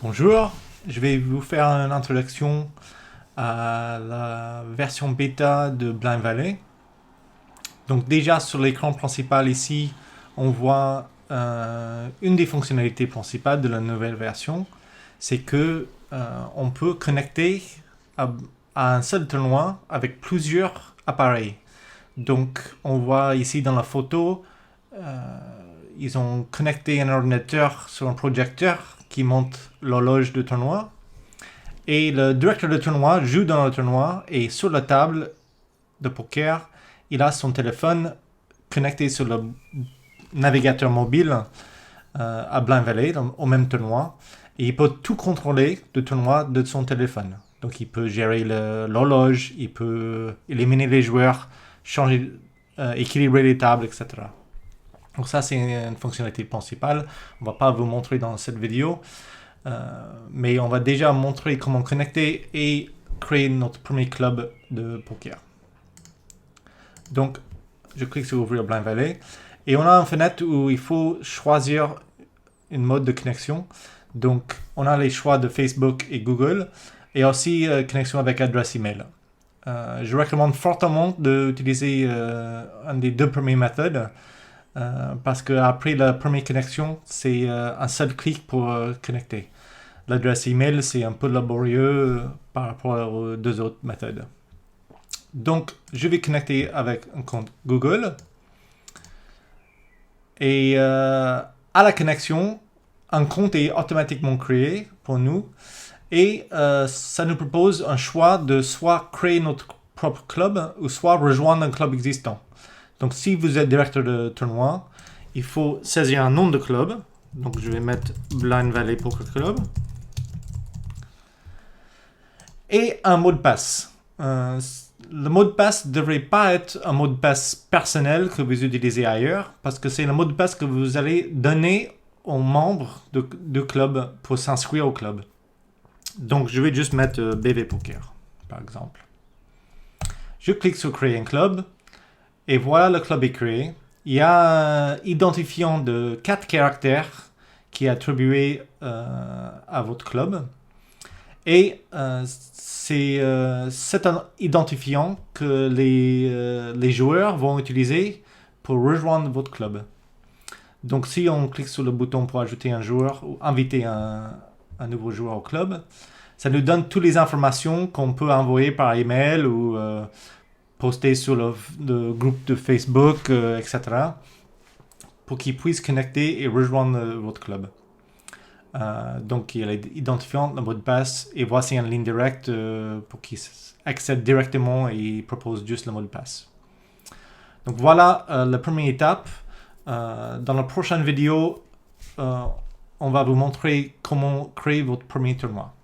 Bonjour, je vais vous faire une introduction à la version bêta de Blind Valley. Donc déjà sur l'écran principal ici, on voit une des fonctionnalités principales de la nouvelle version, c'est que on peut connecter à un seul tournoi avec plusieurs appareils. Donc on voit ici dans la photo, ils ont connecté un ordinateur sur un projecteur qui montre l'horloge du tournoi. Et le directeur de tournoi joue dans le tournoi et sur la table de poker, il a son téléphone connecté sur le navigateur mobile à Blind Valley, au même tournoi. Et il peut tout contrôler du tournoi de son téléphone. Donc il peut gérer l'horloge, il peut éliminer les joueurs, changer, équilibrer les tables, etc. Donc ça, c'est une fonctionnalité principale. On ne va pas vous montrer dans cette vidéo. Mais on va déjà montrer comment connecter et créer notre premier club de poker. Donc, je clique sur ouvrir Blind Valley. Et on a une fenêtre où il faut choisir une mode de connexion. Donc, on a les choix de Facebook et Google. Et aussi connexion avec adresse email. Je recommande fortement d'utiliser une des deux premières méthodes. Parce qu'après la première connexion, c'est un seul clic pour connecter. L'adresse email, c'est un peu laborieux par rapport aux deux autres méthodes. Donc, je vais connecter avec un compte Google. Et à la connexion, un compte est automatiquement créé pour nous. Et ça nous propose un choix de soit créer notre propre club ou soit rejoindre un club existant. Donc, si vous êtes directeur de tournoi, il faut saisir un nom de club. Donc, je vais mettre Blind Valley Poker Club. Et un mot de passe. Le mot de passe ne devrait pas être un mot de passe personnel que vous utilisez ailleurs, parce que c'est le mot de passe que vous allez donner aux membres du club pour s'inscrire au club. Donc, je vais juste mettre BV Poker, par exemple. Je clique sur Créer un club. Et voilà, le club est créé. Il y a un identifiant de 4 caractères qui est attribué à votre club. Et c'est cet identifiant que les joueurs vont utiliser pour rejoindre votre club. Donc si on clique sur le bouton pour ajouter un joueur ou inviter un nouveau joueur au club, ça nous donne toutes les informations qu'on peut envoyer par email ou poster sur le groupe de Facebook, etc. pour qu'ils puissent connecter et rejoindre votre club. Donc, il y a l'identifiant, le mot de passe, et voici une ligne directe pour qu'ils accèdent directement et proposent juste le mot de passe. Donc, voilà la première étape. Dans la prochaine vidéo, on va vous montrer comment créer votre premier tournoi.